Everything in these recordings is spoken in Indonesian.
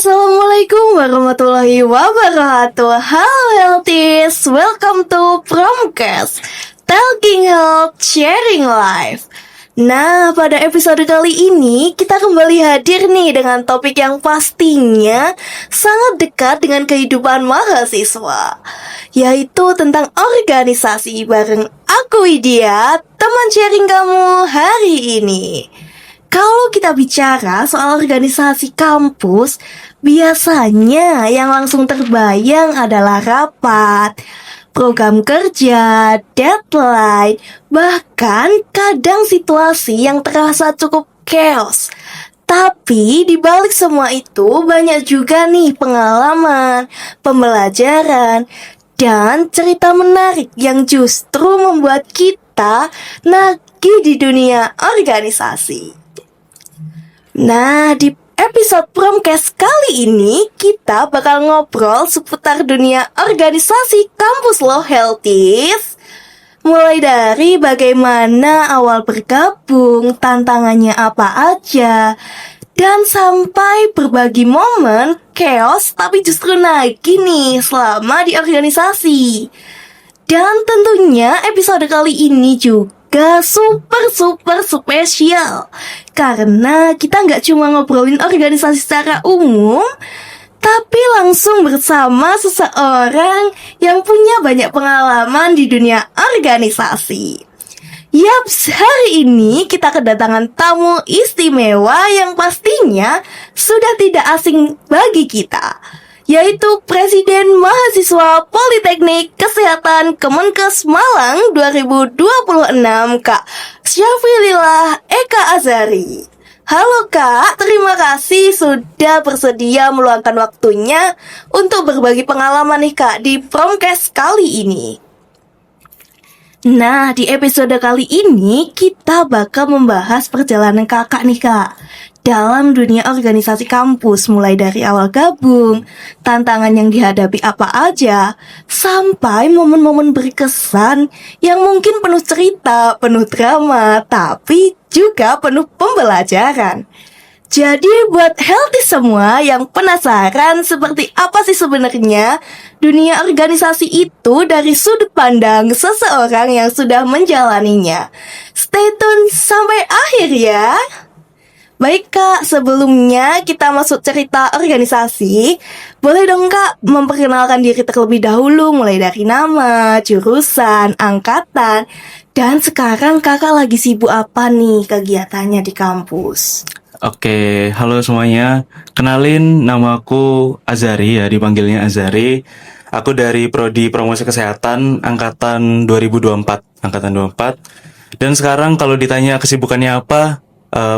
Assalamualaikum warahmatullahi wabarakatuh. Halo Healthies, welcome to Promcast Talking Health, Sharing Life. Nah, pada episode kali ini kita kembali hadir nih dengan topik yang pastinya sangat dekat dengan kehidupan mahasiswa, yaitu tentang organisasi bareng aku Widya, teman sharing kamu hari ini. Kalau kita bicara soal organisasi kampus, biasanya yang langsung terbayang adalah rapat, program kerja, deadline, bahkan kadang situasi yang terasa cukup chaos. Tapi di balik semua itu banyak juga nih pengalaman, pembelajaran, dan cerita menarik yang justru membuat kita nagih di dunia organisasi. Nah, di episode Promcast kali ini kita bakal ngobrol seputar dunia organisasi kampus lo Healthies. Mulai dari bagaimana awal bergabung, tantangannya apa aja, dan sampai berbagi momen chaos tapi justru nagih nih selama di organisasi. Dan tentunya episode kali ini juga super spesial, karena kita nggak cuma ngobrolin organisasi secara umum, tapi langsung bersama seseorang yang punya banyak pengalaman di dunia organisasi. Yaps, hari ini kita kedatangan tamu istimewa yang pastinya sudah tidak asing bagi kita, yaitu Presiden Mahasiswa Politeknik Kesehatan Kemenkes Malang 2026, Kak Syafilillah Eka Azhari. Halo Kak, terima kasih sudah bersedia meluangkan waktunya untuk berbagi pengalaman nih Kak di Promcast kali ini. Nah, di episode kali ini kita bakal membahas perjalanan kakak nih Kak dalam dunia organisasi kampus, mulai dari awal gabung, tantangan yang dihadapi apa aja, sampai momen-momen berkesan yang mungkin penuh cerita, penuh drama, tapi juga penuh pembelajaran. Jadi buat healthy semua yang penasaran seperti apa sih sebenarnya dunia organisasi itu dari sudut pandang seseorang yang sudah menjalaninya, stay tune sampai akhir ya. Baik Kak, sebelumnya kita masuk cerita organisasi, boleh dong Kak memperkenalkan diri terlebih dahulu, mulai dari nama, jurusan, angkatan, dan sekarang Kakak lagi sibuk apa nih kegiatannya di kampus? Oke, halo semuanya. Kenalin, namaku Azhari ya, dipanggilnya Azhari. Aku dari Prodi Promosi Kesehatan angkatan 2024, angkatan 24. Dan sekarang kalau ditanya kesibukannya apa,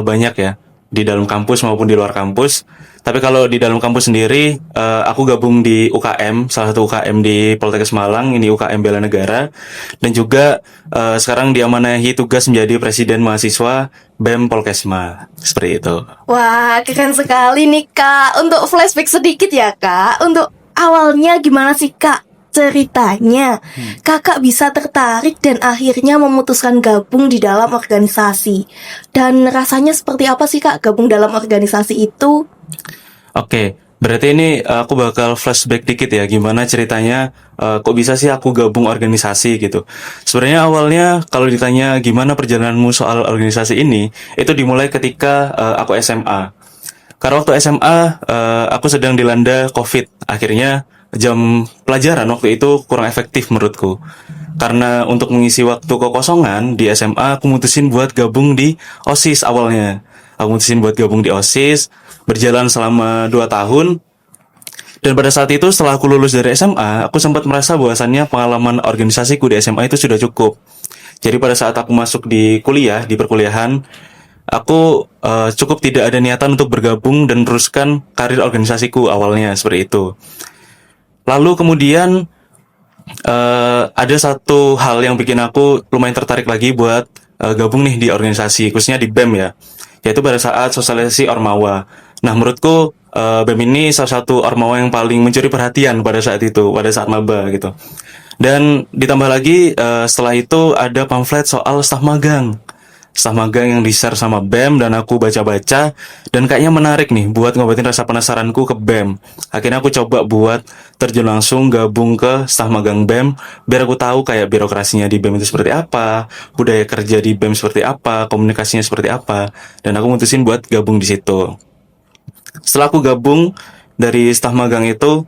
banyak ya, di dalam kampus maupun di luar kampus. Tapi kalau di dalam kampus sendiri, aku gabung di UKM, salah satu UKM di Poltekkes Malang, ini UKM Bela Negara. Dan juga sekarang diamanahi tugas menjadi Presiden Mahasiswa BEM Polkesma, seperti itu. Wah, keren sekali nih Kak. Untuk flashback sedikit ya Kak, untuk awalnya gimana sih Kak ceritanya Kakak bisa tertarik dan akhirnya memutuskan gabung di dalam organisasi? Dan rasanya seperti apa sih Kak gabung dalam organisasi itu? Oke, berarti ini aku bakal flashback dikit ya, gimana ceritanya kok bisa sih aku gabung organisasi gitu. Sebenarnya awalnya kalau ditanya gimana perjalananmu soal organisasi ini, itu dimulai ketika aku SMA. Karena waktu SMA aku sedang dilanda COVID, akhirnya jam pelajaran waktu itu kurang efektif menurutku. Karena untuk mengisi waktu kekosongan di SMA, aku mutusin buat gabung di OSIS awalnya. Aku mutusin buat gabung di OSIS, berjalan selama 2 tahun. Dan pada saat itu setelah aku lulus dari SMA, aku sempat merasa bahwasannya pengalaman organisasiku di SMA itu sudah cukup. Jadi pada saat aku masuk di kuliah, di perkuliahan, aku cukup tidak ada niatan untuk bergabung dan meneruskan karir organisasiku awalnya, seperti itu. Lalu kemudian ada satu hal yang bikin aku lumayan tertarik lagi buat gabung nih di organisasi, khususnya di BEM ya, yaitu pada saat sosialisasi Ormawa. Nah, menurutku BEM ini salah satu Ormawa yang paling mencuri perhatian pada saat itu, pada saat maba gitu. Dan ditambah lagi setelah itu ada pamflet soal staf magang. staf magang yang di-share sama BEM dan aku baca-baca dan kayaknya menarik nih buat ngobatin rasa penasaranku ke BEM. Akhirnya aku coba buat terjun langsung gabung ke staf magang BEM biar aku tahu kayak birokrasinya di BEM itu seperti apa, budaya kerja di BEM seperti apa, komunikasinya seperti apa, dan aku mutusin buat gabung di situ. Setelah aku gabung dari staf magang itu,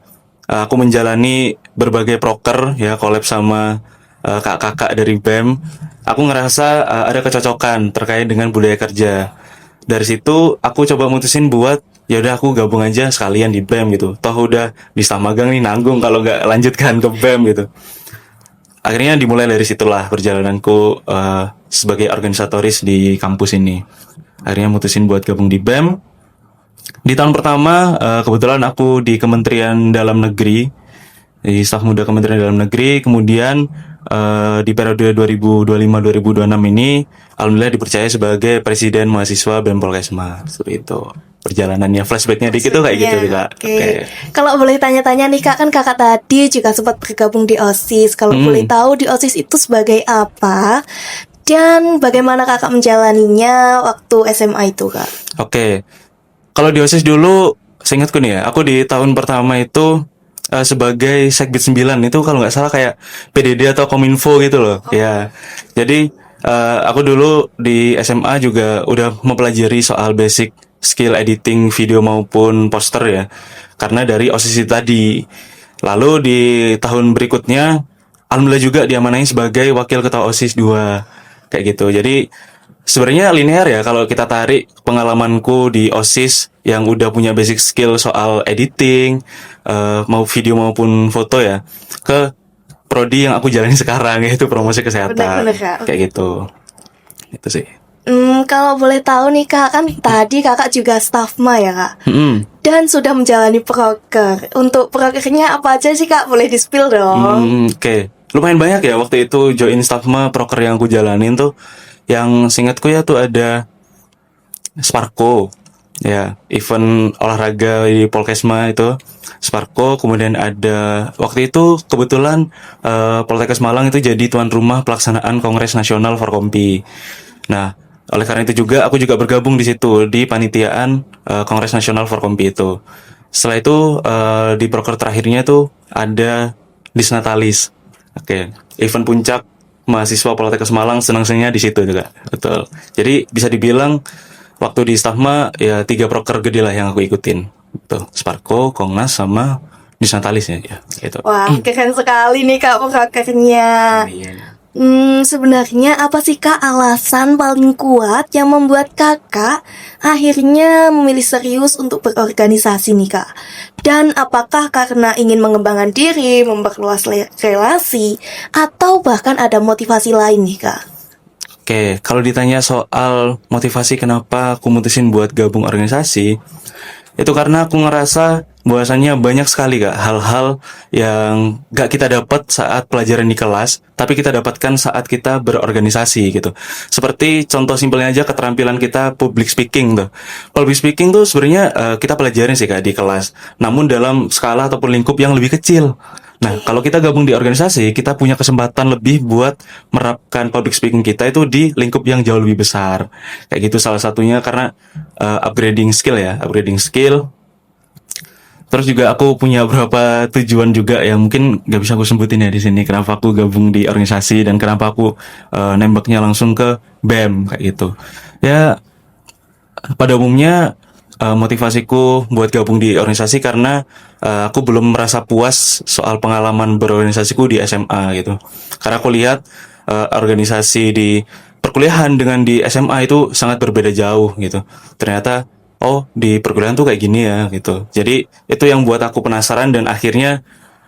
aku menjalani berbagai proker ya, collab sama kakak-kakak dari BEM. Aku ngerasa ada kecocokan terkait dengan budaya kerja. Dari situ aku coba mutusin buat ya udah aku gabung aja sekalian di BEM gitu. Toh udah di staf magang nih, nanggung kalau nggak lanjutkan ke BEM gitu. Akhirnya dimulai dari situlah perjalananku sebagai organisatoris di kampus ini. Akhirnya mutusin buat gabung di BEM. Di tahun pertama, kebetulan aku di Kementerian Dalam Negeri, di staf muda Kementerian Dalam Negeri. Kemudian di periode 2025-2026 ini, alhamdulillah dipercaya sebagai Presiden Mahasiswa BEM Polkesma. Seperti itu. Perjalanannya, flashbacknya dikit tuh kayak gitu, Kak. Oke. Kalau boleh tanya-tanya nih Kak, kan Kakak tadi juga sempat bergabung di OSIS. Kalau boleh tahu di OSIS itu sebagai apa? Dan bagaimana Kakak menjalaninya waktu SMA itu, Kak? Oke. Kalau di OSIS dulu, seingatku nih ya, aku di tahun pertama itu sebagai Sekbid 9 itu kalau nggak salah kayak PDD atau Kominfo gitu loh. Ya. Jadi aku dulu di SMA juga udah mempelajari soal basic skill editing video maupun poster ya. Karena dari OSIS itu tadi. Lalu di tahun berikutnya alhamdulillah juga diamanai sebagai wakil ketua OSIS 2. Kayak gitu. Jadi sebenarnya linear ya kalau kita tarik pengalamanku di OSIS yang udah punya basic skill soal editing, mau video maupun foto ya, ke prodi yang aku jalani sekarang yaitu promosi kesehatan. Benar-benar, Kak. Kayak gitu. Itu sih. Kalau boleh tahu nih Kak, kan tadi Kakak juga stafma ya Kak? Dan sudah menjalani proker. Untuk prokernya apa aja sih Kak? Boleh di-spill dong. Oke. Lumayan banyak ya waktu itu join stafma proker yang aku jalanin tuh. Yang seingatku ya tuh ada Sparko, ya event olahraga di Polkesma itu Sparko. Kemudian ada waktu itu kebetulan Poltekkes Malang itu jadi tuan rumah pelaksanaan Kongres Nasional Forkompi. Nah, oleh karena itu juga aku juga bergabung di situ di panitiaan Kongres Nasional Forkompi itu. Setelah itu di proker terakhirnya tuh ada Disnatalis. Oke, event puncak mahasiswa Poltekkes Malang senang-senangnya di situ juga. Betul. Jadi bisa dibilang waktu di Stafma ya 3 proker gede lah yang aku ikutin. Tuh, Sparko, Kongnas sama Disnatalis ya, gitu. Wah, keren sekali nih Kak prokernya. Sebenarnya apa sih Kak alasan paling kuat yang membuat Kakak akhirnya memilih serius untuk berorganisasi nih Kak? Dan apakah karena ingin mengembangkan diri, memperluas relasi, atau bahkan ada motivasi lain nih Kak? Oke, kalau ditanya soal motivasi kenapa aku mutusin buat gabung organisasi, itu karena aku ngerasa bahwasannya banyak sekali Kak hal-hal yang gak kita dapat saat pelajaran di kelas, tapi kita dapatkan saat kita berorganisasi gitu. Seperti contoh simpelnya aja keterampilan kita public speaking tuh. Public speaking tuh sebenarnya kita pelajarin sih Kak di kelas, namun dalam skala ataupun lingkup yang lebih kecil. Nah, kalau kita gabung di organisasi, kita punya kesempatan lebih buat menerapkan public speaking kita itu di lingkup yang jauh lebih besar. Kayak gitu salah satunya karena upgrading skill ya, upgrading skill. Terus juga aku punya beberapa tujuan juga yang mungkin gak bisa aku sebutin ya di sini. Kenapa aku gabung di organisasi dan kenapa aku nembaknya langsung ke BEM kayak gitu. Ya, pada umumnya motivasiku buat gabung di organisasi karena aku belum merasa puas soal pengalaman berorganisasiku di SMA gitu. Karena aku lihat organisasi di perkuliahan dengan di SMA itu sangat berbeda jauh gitu. Ternyata oh di perkuliahan tuh kayak gini ya gitu. Jadi itu yang buat aku penasaran dan akhirnya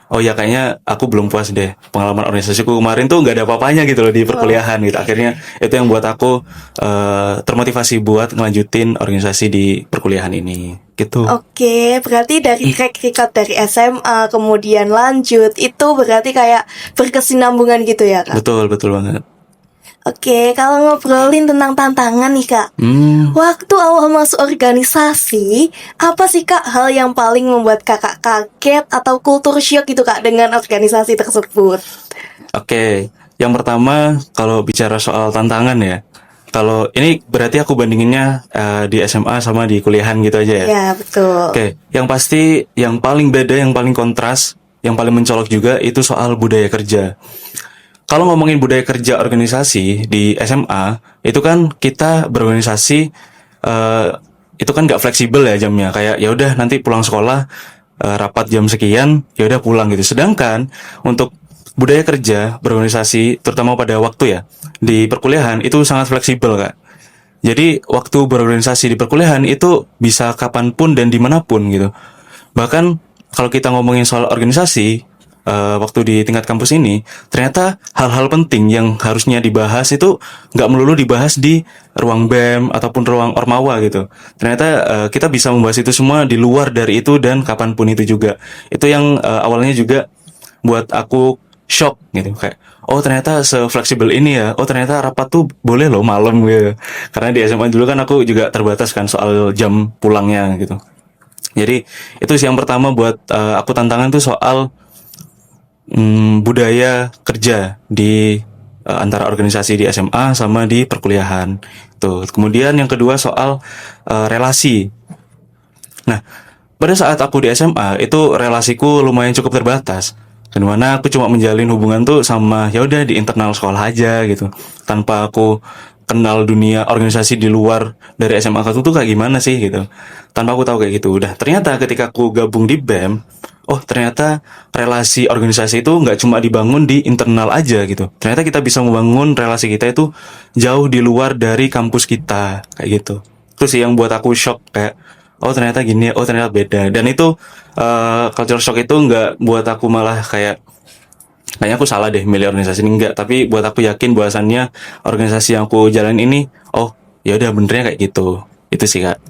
oh ya kayaknya aku belum puas deh pengalaman organisasiku kemarin tuh nggak ada apa-apanya gitu loh di perkuliahan gitu. Akhirnya itu yang buat aku termotivasi buat ngelanjutin organisasi di perkuliahan ini gitu. Oke, berarti dari track record dari SMA kemudian lanjut itu berarti kayak berkesinambungan gitu ya Kak? Betul banget. Oke, kalau ngobrolin tentang tantangan nih Kak, waktu awal masuk organisasi, apa sih Kak hal yang paling membuat Kakak kaget atau kultur shock gitu Kak dengan organisasi tersebut? Oke, yang pertama kalau bicara soal tantangan ya, kalau ini berarti aku bandinginnya di SMA sama di kuliahan gitu aja ya. Ya, betul. Oke, yang pasti yang paling beda, yang paling kontras, yang paling mencolok juga itu soal budaya kerja. Kalau ngomongin budaya kerja organisasi di SMA, itu kan kita berorganisasi itu kan nggak fleksibel ya jamnya. Kayak ya udah nanti pulang sekolah rapat jam sekian, ya udah pulang gitu. Sedangkan untuk budaya kerja berorganisasi, terutama pada waktu ya di perkuliahan itu sangat fleksibel Kak. Jadi waktu berorganisasi di perkuliahan itu bisa kapanpun dan dimanapun gitu. Bahkan kalau kita ngomongin soal organisasi, waktu di tingkat kampus ini, ternyata hal-hal penting yang harusnya dibahas itu nggak melulu dibahas di ruang BEM ataupun ruang Ormawa gitu. Ternyata kita bisa membahas itu semua di luar dari itu dan kapanpun itu juga. Itu yang awalnya juga buat aku shock gitu, kayak oh ternyata se-fleksibel ini ya, oh ternyata rapat tuh boleh loh malam gitu. Karena di SMA dulu kan aku juga terbatas kan soal jam pulangnya gitu. Jadi itu sih yang pertama buat aku tantangan tuh soal budaya kerja di antara organisasi di SMA sama di perkuliahan. Tuh. Kemudian yang kedua soal relasi. Nah, pada saat aku di SMA itu relasiku lumayan cukup terbatas. Dan mana aku cuma menjalin hubungan tuh sama ya udah di internal sekolah aja gitu. Tanpa aku kenal dunia organisasi di luar dari SMA aku tuh kayak gimana sih gitu. Tanpa aku tahu kayak gitu. Udah ternyata ketika aku gabung di BEM, oh ternyata relasi organisasi itu nggak cuma dibangun di internal aja gitu. Ternyata kita bisa membangun relasi kita itu jauh di luar dari kampus kita kayak gitu. Itu sih yang buat aku shock kayak oh ternyata gini, oh ternyata beda. Dan itu culture shock itu nggak buat aku malah kayaknya aku salah deh milih organisasi ini, enggak. Tapi buat aku yakin bahwasannya organisasi yang aku jalan ini, oh ya udah benernya kayak gitu. Itu sih Kak.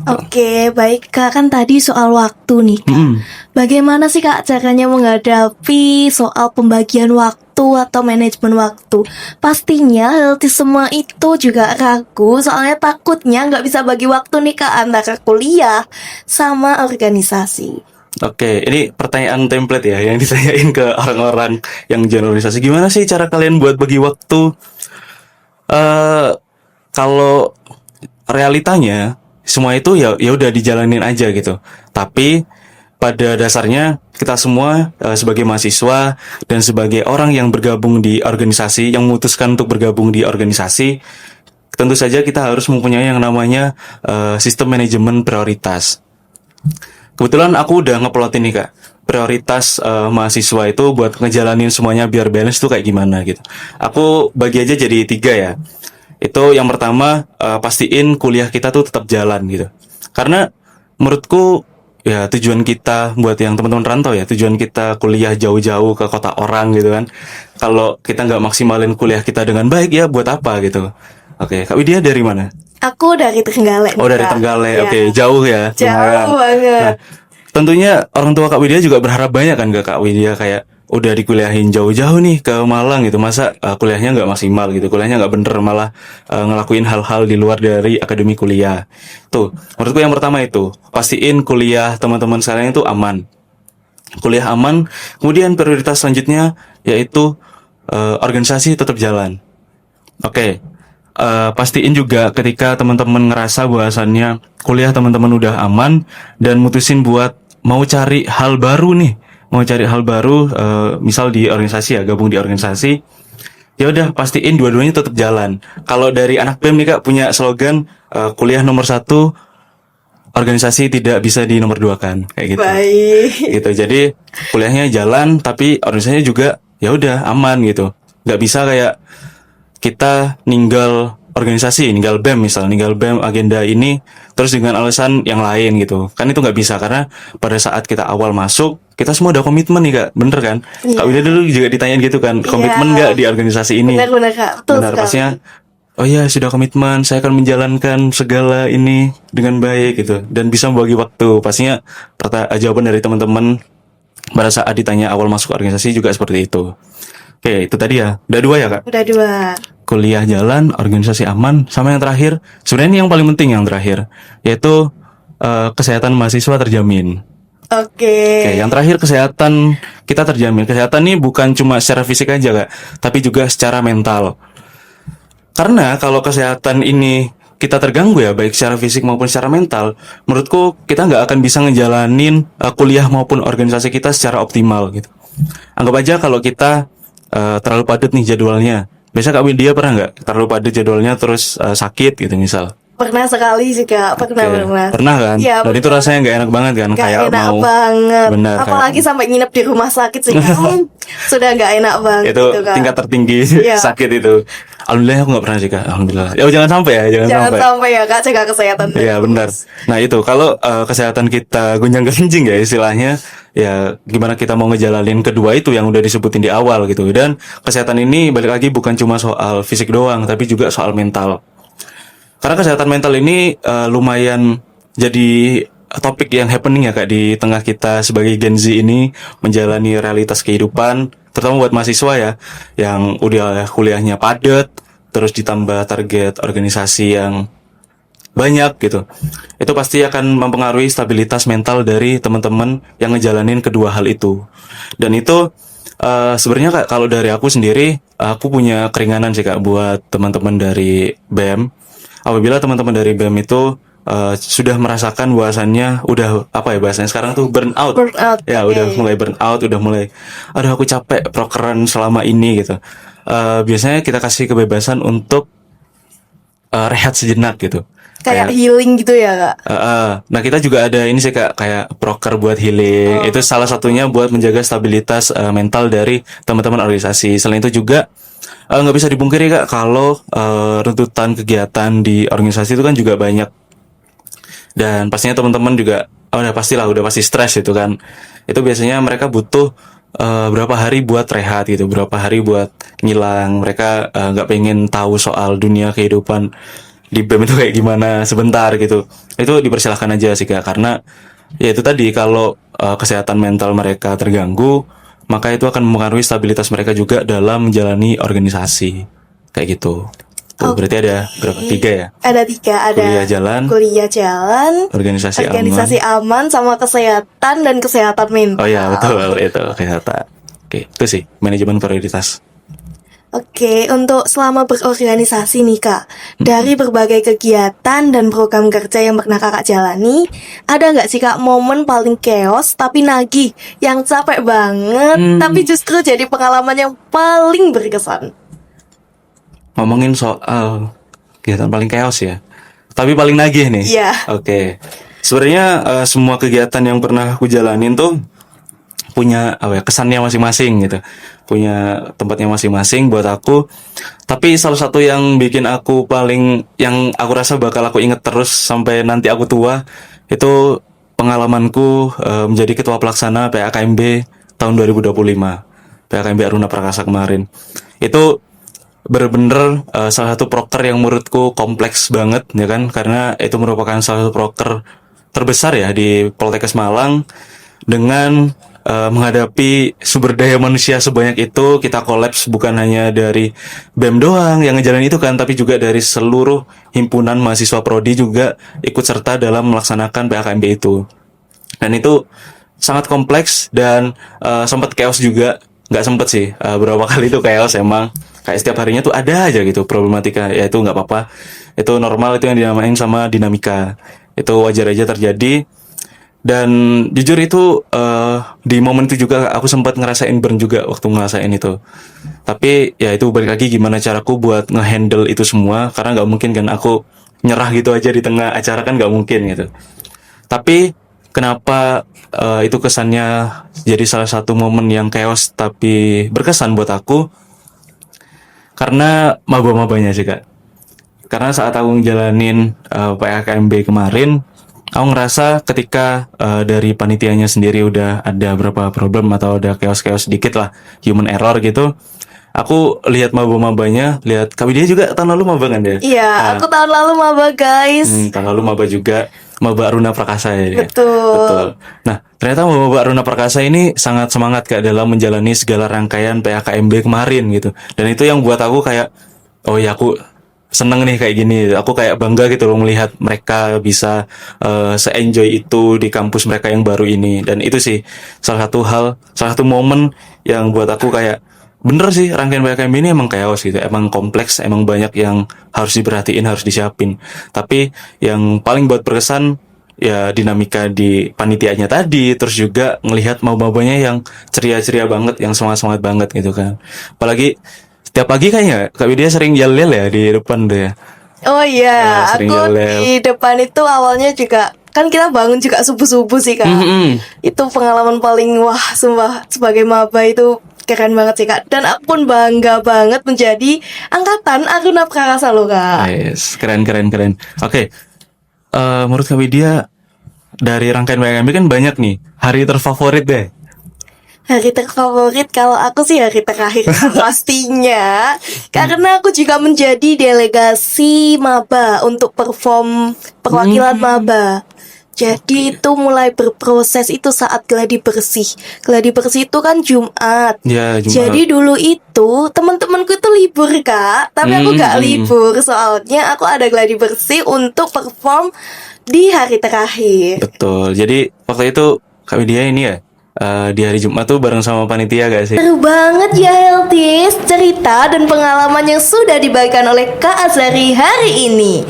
Oke, baik Kak, kan tadi soal waktu nih Kak. Bagaimana sih Kak caranya menghadapi soal pembagian waktu atau manajemen waktu? Pastinya healthy semua itu juga ragu, soalnya takutnya nggak bisa bagi waktu nih Kak antara kuliah sama organisasi. Oke, ini pertanyaan template ya yang ditanyain ke orang-orang yang join organisasi. Gimana sih cara kalian buat bagi waktu? Kalau realitanya semua itu ya udah dijalanin aja gitu. Tapi pada dasarnya kita semua sebagai mahasiswa dan sebagai orang yang bergabung di organisasi, yang memutuskan untuk bergabung di organisasi, tentu saja kita harus mempunyai yang namanya sistem manajemen prioritas. Kebetulan aku udah ngeplotin nih Kak, prioritas mahasiswa itu buat ngejalanin semuanya biar balance tuh kayak gimana gitu. Aku bagi aja jadi 3 ya. Itu yang pertama, pastiin kuliah kita tuh tetap jalan gitu. Karena menurutku ya tujuan kita buat yang teman-teman rantau ya, tujuan kita kuliah jauh-jauh ke kota orang gitu kan. Kalau kita nggak maksimalin kuliah kita dengan baik ya buat apa gitu. Oke, Kak Widya dari mana? Aku dari Trenggalek. Oh dari Trenggalek, Ya. oke, jauh ya. lumayan. Jauh banget. Nah, tentunya orang tua Kak Widya juga berharap banyak kan ke Kak Widya kayak udah dikuliahin jauh-jauh nih ke Malang gitu, masa kuliahnya nggak maksimal gitu, kuliahnya nggak bener, malah ngelakuin hal-hal di luar dari akademi kuliah. Tuh, menurutku yang pertama itu pastiin kuliah teman-teman sekalian itu aman, kuliah aman. Kemudian prioritas selanjutnya yaitu organisasi tetap jalan. Oke. Pastiin juga ketika teman-teman ngerasa bahwasannya kuliah teman-teman udah aman dan mutusin buat mau cari hal baru nih, misal di organisasi ya, gabung di organisasi, ya udah pastiin dua-duanya tetap jalan. Kalau dari anak BEM nih Kak punya slogan kuliah nomor 1, organisasi tidak bisa di nomor 2 kan, kayak gitu. Baik. Gitu. Jadi kuliahnya jalan tapi organisasinya juga ya udah aman gitu. Nggak bisa kayak kita ninggal organisasi, ninggal BEM misal, ninggal BEM agenda ini terus dengan alasan yang lain gitu. Kan itu nggak bisa, karena pada saat kita awal masuk, kita semua udah komitmen nih Kak, bener kan? Iya. Kak Widya dulu juga ditanyain gitu kan, komitmen nggak di organisasi ini? Benar-benar Kak, betul Benar, sekali. pastinya. Oh iya, sudah komitmen, saya akan menjalankan segala ini dengan baik gitu dan bisa membagi waktu. Pastinya jawaban dari teman-teman pada saat ditanya awal masuk organisasi juga seperti itu. Oke, itu tadi ya. Udah 2 ya Kak? Udah 2. Kuliah jalan, organisasi aman, sama yang terakhir, sebenarnya ini yang paling penting yang terakhir, yaitu kesehatan mahasiswa terjamin. Oke. Oke, yang terakhir kesehatan kita terjamin. Kesehatan ini bukan cuma secara fisik aja Kak, tapi juga secara mental. Karena kalau kesehatan ini kita terganggu ya, baik secara fisik maupun secara mental, menurutku kita nggak akan bisa ngejalanin kuliah maupun organisasi kita secara optimal gitu. Anggap aja kalau kita terlalu padat nih jadwalnya. Biasa Kak Widya pernah nggak terlalu padat jadwalnya terus sakit gitu misal? Pernah sekali sih Kak, pernah. Pernah kan? Iya, Dan itu rasanya nggak enak banget kan? Gak Kayak enak mau banget. benar, Apalagi sampai nginep di rumah sakit sih Kak. Sudah gak enak banget itu gitu, Kak. tingkat tertinggi Iya. sakit itu. Alhamdulillah aku nggak pernah sih Kak. Alhamdulillah. Ya jangan sampai ya, jangan Jangan sampai. sampai ya Kak, jaga kesehatan. Iya benar. Nah itu kalau kesehatan kita gonjang-ganjing ya istilahnya, ya gimana kita mau ngejalanin kedua itu yang udah disebutin di awal gitu. Dan kesehatan ini balik lagi bukan cuma soal fisik doang, tapi juga soal mental. Karena kesehatan mental ini lumayan jadi topik yang happening ya Kak di tengah kita sebagai Gen Z ini menjalani realitas kehidupan, terutama buat mahasiswa ya, yang udah kuliahnya padat, terus ditambah target organisasi yang banyak gitu. Itu pasti akan mempengaruhi stabilitas mental dari teman-teman yang ngejalanin kedua hal itu. Dan itu sebenarnya Kak, kalau dari aku sendiri, aku punya keringanan sih Kak buat teman-teman dari BEM. Apabila teman-teman dari BEM itu sudah merasakan bahwasannya udah apa ya bahasanya sekarang tuh burnout. Burnout, Ya, oke. udah mulai burnout, udah mulai aduh aku capek prokeran selama ini gitu. Biasanya kita kasih kebebasan untuk rehat sejenak gitu. Kayak healing gitu ya Kak. Nah kita juga ada ini sih Kak, kayak proker buat healing. Itu salah satunya buat menjaga stabilitas mental dari teman-teman organisasi. Selain itu juga nggak bisa dipungkiri Kak kalau runtutan kegiatan di organisasi itu kan juga banyak. Dan pastinya teman-teman juga udah pasti stres itu kan. Itu biasanya mereka butuh berapa hari buat rehat gitu, berapa hari buat ngilang. Mereka nggak pengen tahu soal dunia kehidupan di BEM itu kayak gimana sebentar gitu. Itu dipersilahkan aja sih Kak, karena ya itu tadi kalau kesehatan mental mereka terganggu, maka itu akan mempengaruhi stabilitas mereka juga dalam menjalani organisasi kayak gitu. Tuh, berarti ada berapa? 3 ya? Ada 3, ada Kuliah jalan, organisasi aman, sama kesehatan dan kesehatan mental. Oh ya betul itu kesehatan. Oke, itu sih manajemen prioritas. Oke, untuk selama berorganisasi nih Kak, dari berbagai kegiatan dan program kerja yang pernah Kakak jalani, ada nggak sih Kak momen paling chaos tapi nagih, yang capek banget, tapi justru jadi pengalaman yang paling berkesan? Ngomongin soal kegiatan paling chaos ya, tapi paling nagih nih. Iya. Oke. Sebenarnya semua kegiatan yang pernah aku jalanin tuh punya kesannya masing-masing gitu, punya tempatnya masing-masing buat aku. Tapi salah satu yang bikin aku yang aku rasa bakal aku inget terus sampai nanti aku tua, itu pengalamanku menjadi ketua pelaksana PAKMB tahun 2025, PAKMB Aruna Prakasa kemarin. Itu bener-bener salah satu proker yang menurutku kompleks banget ya kan, karena itu merupakan salah satu proker terbesar ya di Poltekkes Malang. Dengan menghadapi sumber daya manusia sebanyak itu, kita kolaps bukan hanya dari BEM doang yang ngejalanin itu kan, tapi juga dari seluruh himpunan mahasiswa prodi juga ikut serta dalam melaksanakan PAKMB itu. Dan itu sangat kompleks dan sempat chaos juga. Nggak sempet sih, beberapa kali itu chaos emang. Kayak setiap harinya tuh ada aja gitu problematika. Ya itu nggak apa-apa, itu normal, itu yang dinamain sama dinamika. Itu wajar aja terjadi. Dan jujur itu di momen itu juga aku sempat ngerasain burn juga waktu ngerasain itu. Tapi ya itu balik lagi gimana caraku buat ngehandle itu semua, karena nggak mungkin kan aku nyerah gitu aja di tengah acara, kan nggak mungkin gitu. Tapi kenapa itu kesannya jadi salah satu momen yang chaos tapi berkesan buat aku, karena maba-mabanya sih Kak. Karena saat aku ngejalanin PAKMB kemarin, aku ngerasa ketika dari panitianya sendiri udah ada beberapa problem atau ada chaos-chaos sedikit lah, human error gitu. Aku lihat maba-mabanya, lihat Kak Widya juga tahun lalu maba kan dia? Iya, aku tahun lalu maba guys. Tahun lalu maba juga, maba Aruna Prakasa ya dia. Betul. Nah, ternyata maba Aruna Prakasa ini sangat semangat Kak dalam menjalani segala rangkaian PAKMB kemarin gitu. Dan itu yang buat aku kayak, oh ya aku seneng nih kayak gini. Aku kayak bangga gitu loh melihat mereka bisa se-enjoy itu di kampus mereka yang baru ini. Dan itu sih salah satu momen yang buat aku kayak, bener sih, rangkaian PKM ini emang chaos gitu, emang kompleks, emang banyak yang harus diperhatiin, harus disiapin. Tapi yang paling buat berkesan ya dinamika di panitianya tadi, terus juga ngelihat maba-mabanya yang ceria-ceria banget, yang semangat-semangat banget gitu kan. Apalagi setiap pagi kayaknya Kak Widya sering yel-yel ya di depan tuh ya. Oh iya, Sering aku yel-yel. di depan itu awalnya juga kan kita bangun juga subuh-subuh sih Kak. Itu pengalaman paling wah sumpah sebagai maba itu keren banget sih Kak. Dan aku pun bangga banget menjadi angkatan Aruna Prakasa loh Kak. Yes, keren. Oke, menurut Kak Widya dari rangkaian PKM kan banyak nih. Hari terfavorit deh. Hari terfavorit kalau aku sih hari terakhir pastinya. Karena aku juga menjadi delegasi maba untuk perform perwakilan maba. Jadi itu mulai berproses itu saat gladi bersih. Gladi bersih itu kan Jumat. Ya, Jumat. Jadi dulu itu teman-temanku itu libur Kak, tapi aku gak libur soalnya aku ada gladi bersih untuk perform di hari terakhir. Betul. Jadi waktu itu Kak Widya ini ya di hari Jumat tuh bareng sama panitia gak sih? Seru banget ya Healthies, cerita dan pengalaman yang sudah dibagikan oleh Kak Azari hari ini.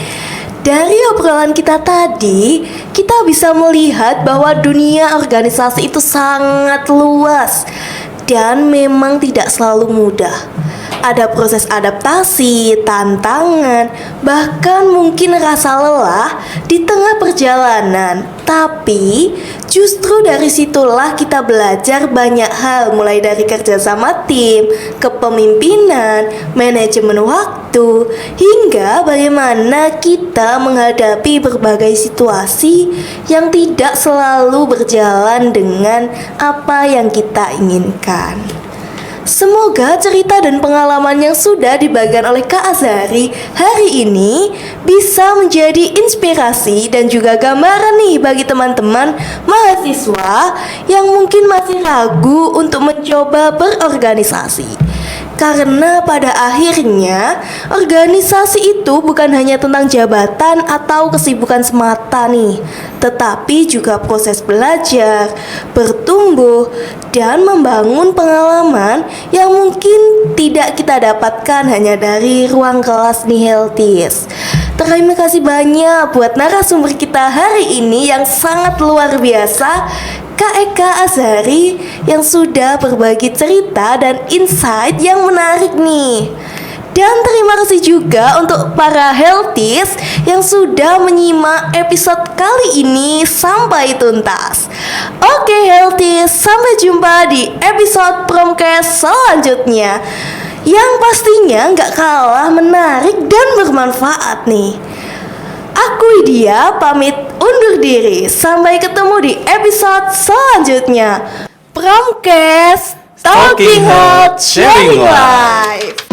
Dari obrolan kita tadi, kita bisa melihat bahwa dunia organisasi itu sangat luas dan memang tidak selalu mudah. Ada proses adaptasi, tantangan, bahkan mungkin rasa lelah di tengah perjalanan. Tapi justru dari situlah kita belajar banyak hal, mulai dari kerjasama tim, kepemimpinan, manajemen waktu, hingga bagaimana kita menghadapi berbagai situasi yang tidak selalu berjalan dengan apa yang kita inginkan. Semoga cerita dan pengalaman yang sudah dibagikan oleh Kak Azari hari ini bisa menjadi inspirasi dan juga gambaran nih bagi teman-teman mahasiswa yang mungkin masih ragu untuk mencoba berorganisasi. Karena pada akhirnya organisasi itu bukan hanya tentang jabatan atau kesibukan semata nih, tetapi juga proses belajar, bertumbuh, dan membangun pengalaman yang mungkin tidak kita dapatkan hanya dari ruang kelas nih Healthies. Terima kasih banyak buat narasumber kita hari ini yang sangat luar biasa, Kak Eka Azari, yang sudah berbagi cerita dan insight yang menarik nih. Dan terima kasih juga untuk para Healthies yang sudah menyimak episode kali ini sampai tuntas. Oke Healthies, sampai jumpa di episode Promcast selanjutnya, yang pastinya nggak kalah menarik dan bermanfaat nih. Aku Widya pamit undur diri. Sampai ketemu di episode selanjutnya. Promcast, Talking Health, Sharing Life.